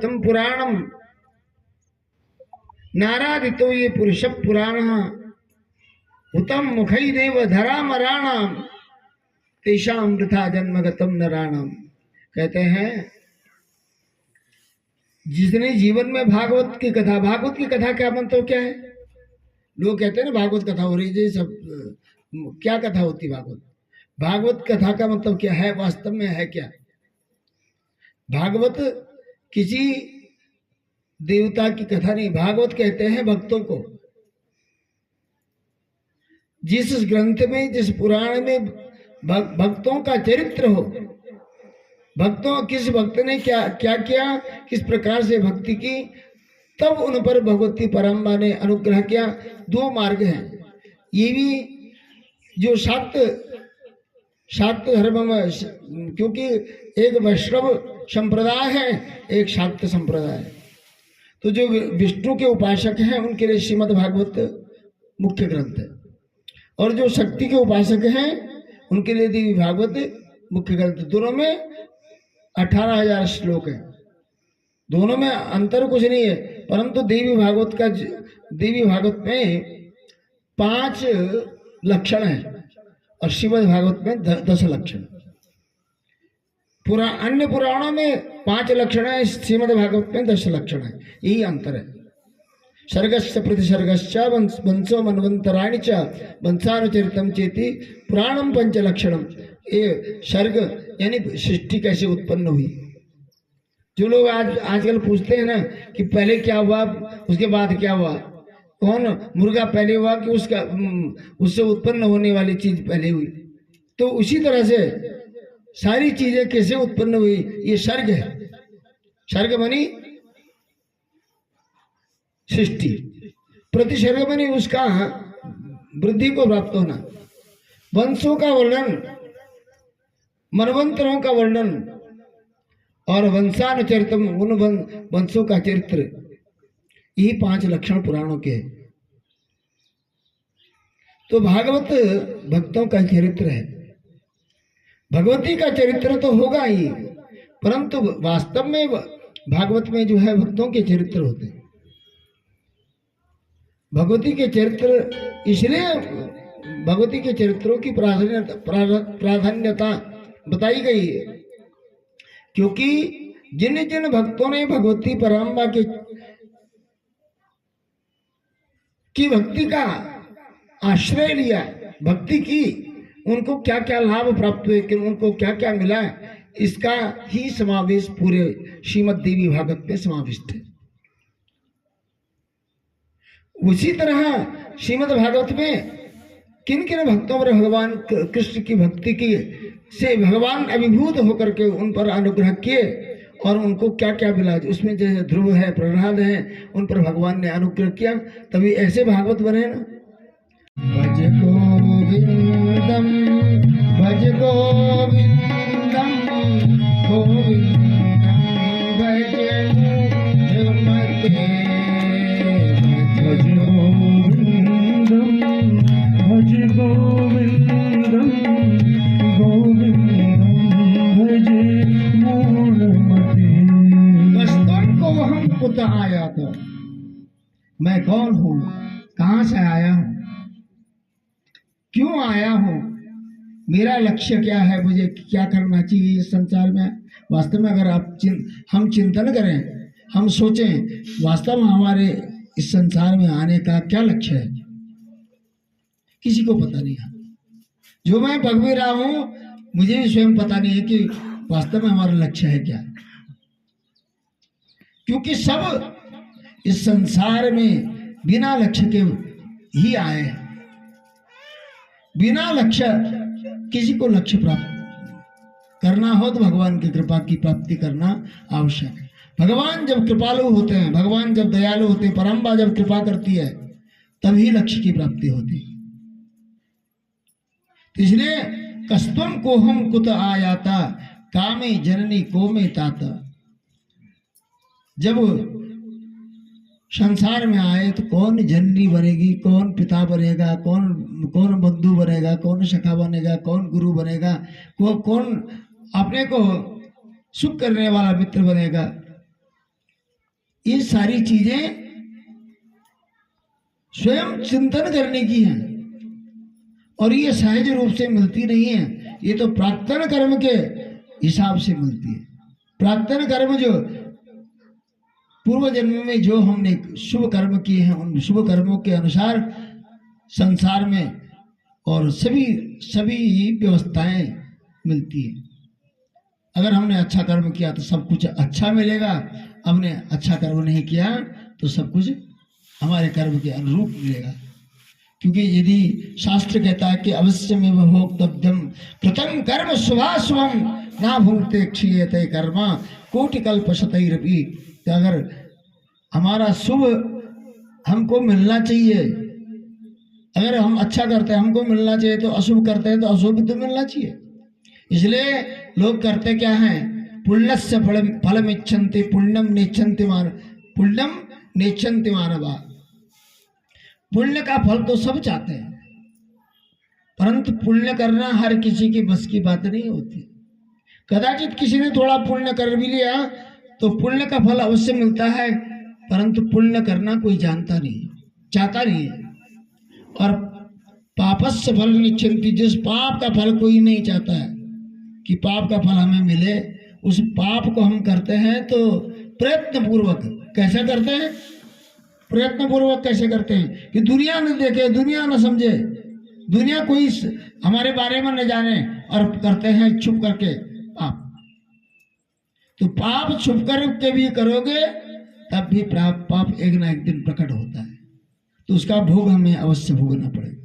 कथम पुराणम नारादितो ये पुरुष पुराण उत्तम मुखई देव धरा मराणाम तेषाम वृथा जन्मगतम नराणाम। कहते हैं जिसने जीवन में भागवत की कथा क्या मतलब क्या है? लोग कहते हैं ना भागवत कथा हो रही है, सब क्या कथा होती भागवत कथा का मतलब क्या है? वास्तव में है क्या? भागवत किसी देवता की कथा नहीं, भागवत कहते हैं भक्तों को। जिस ग्रंथ में, जिस पुराण में भक्तों का चरित्र हो, किस भक्त ने क्या क्या किया, किस प्रकार से भक्ति की, तब उन पर भगवती परम्बा ने अनुग्रह किया। दो मार्ग हैं, ये भी जो शाक्त धर्म में, क्योंकि एक वैष्णव संप्रदाय है, एक शाक्त संप्रदाय है। तो जो विष्णु के उपासक हैं उनके लिए श्रीमद् भागवत मुख्य ग्रंथ है, और जो शक्ति के उपासक हैं उनके लिए देवी भागवत मुख्य ग्रंथ। दोनों में 18,000 श्लोक है, दोनों में अंतर कुछ नहीं है, परंतु देवी भागवत में 5 लक्षण है और श्रीमद् भागवत में 10 लक्षण। अन्य पुराणों में 5 लक्षण है, श्रीमद् भागवत में 10 लक्षण है, यही अंतर है। सर्गश्च प्रतिसर्गश्च वंशो मनवंतराणि च वंशानुचरितम चेति पुराणम 5 लक्षणम। ये सर्ग यानी सृष्टि कैसे उत्पन्न हुई। जो लोग आजकल पूछते हैं ना कि पहले क्या हुआ, उसके बाद क्या हुआ, कौन मुर्गा पहले हुआ कि उससे उत्पन्न होने वाली चीज पहले हुई, तो उसी तरह से सारी चीजें कैसे उत्पन्न हुई, ये सर्ग है। सर्ग बनी सृष्टि, प्रतिसर्ग बनी उसका वृद्धि को प्राप्त होना, वंशों का वर्णन, मनवंतरों का वर्णन, और वंशानुचरितम, उन वंशों का चरित्र। यही 5 लक्षण पुराणों के हैं। तो भागवत भक्तों का चरित्र है, भगवती का चरित्र तो होगा ही, परंतु वास्तव में भागवत में जो है भक्तों के चरित्र होते हैं। भगवती के चरित्र, इसलिए भगवती के चरित्रों की प्राधान्यता बताई गई है, क्योंकि जिन जिन भक्तों ने भगवती परम्बा की भक्ति का आश्रय लिया, भक्ति की, उनको क्या क्या लाभ प्राप्त हुए, कि उनको क्या क्या मिला, इसका ही समावेश पूरे श्रीमद् देवी भागवत में समाविष्ट है। उसी तरह श्रीमद् भागवत में किन किन भक्तों पर भगवान कृष्ण की भक्ति की से भगवान अभिभूत होकर के उन पर अनुग्रह किए, और उनको क्या क्या मिला, उसमें जैसे ध्रुव है, प्रहलाद है, उन पर भगवान ने अनुग्रह किया, तभी ऐसे भागवत बने ना। भज गोविंदम भज गोविंदम गोविंदम भज मते, भज गोविंदम भज गोविंदम गोविंदम भज मूढ़मते। कस्तूर को हम कुत आया था, मैं कौन हूँ, कहाँ से आया हूँ, क्यों आया हूँ, मेरा लक्ष्य क्या है, मुझे क्या करना चाहिए इस संसार में। वास्तव में अगर हम चिंतन करें, हम सोचें वास्तव में हमारे इस संसार में आने का क्या लक्ष्य है, किसी को पता नहीं है। जो मैं भग भी रहा हूं, मुझे भी स्वयं पता नहीं है कि वास्तव में हमारा लक्ष्य है क्या, क्योंकि सब इस संसार में बिना लक्ष्य के ही आए हैं। बिना लक्ष्य, किसी को लक्ष्य प्राप्त करना हो तो भगवान की कृपा की प्राप्ति करना आवश्यक है। भगवान जब कृपालु होते हैं, भगवान जब दयालु होते हैं, परम्बा जब कृपा करती है, तभी लक्ष्य की प्राप्ति होती है। तो इसलिए कस्तुम को हम कुत आयाता कामे जननी को में ताता। जब संसार में आए तो कौन जननी बनेगी, कौन पिता बनेगा, कौन बंधु बनेगा, कौन सखा बनेगा, कौन गुरु बनेगा, कौन अपने को सुख करने वाला मित्र बनेगा, ये सारी चीजें स्वयं चिंतन करने की हैं और ये सहज रूप से मिलती नहीं है। ये तो प्राक्तन कर्म के हिसाब से मिलती है। प्राक्तन कर्म जो पूर्व जन्म में जो हमने शुभ कर्म किए हैं उन शुभ कर्मों के अनुसार संसार में और सभी व्यवस्थाएं मिलती है। अगर हमने अच्छा कर्म किया तो सब कुछ अच्छा मिलेगा, हमने अच्छा कर्म नहीं किया तो सब कुछ हमारे कर्म के अनुरूप मिलेगा। क्योंकि यदि शास्त्र कहता है कि अवश्य में भोक्तव्यम कृतं कर्म शुभाशुभम ना भुंक्ते क्षीयते कर्म कोटि कल्प शतैरपि, तो अगर हमारा शुभ हमको मिलना चाहिए, अगर हम अच्छा करते हैं हमको मिलना चाहिए, तो अशुभ करते हैं तो अशुभ तो मिलना चाहिए। इसलिए लोग करते क्या हैं, पुण्यस्य फलम इच्छन्ति पुण्यम नेच्छन्ति मानवा। पुण्य का फल तो सब चाहते हैं, परंतु पुण्य करना हर किसी के बस की बात नहीं होती। कदाचित किसी ने थोड़ा पुण्य कर भी लिया तो पुण्य का फल अवश्य मिलता है, परंतु पुण्य करना कोई जानता नहीं, चाहता नहीं है। और पापस्य फल निच्छन्ति, जिस पाप का फल कोई नहीं चाहता है कि पाप का फल हमें मिले, उस पाप को हम करते हैं तो प्रयत्न पूर्वक। कैसे करते हैं? प्रयत्न पूर्वक कैसे करते हैं कि दुनिया न देखे, दुनिया न समझे, दुनिया कोई हमारे बारे में न जाने, और करते हैं छुप करके पाप। तो पाप छुप करके भी करोगे तब भी पाप एक ना एक दिन प्रकट होता है, तो उसका भोग हमें अवश्य भोगना पड़ेगा।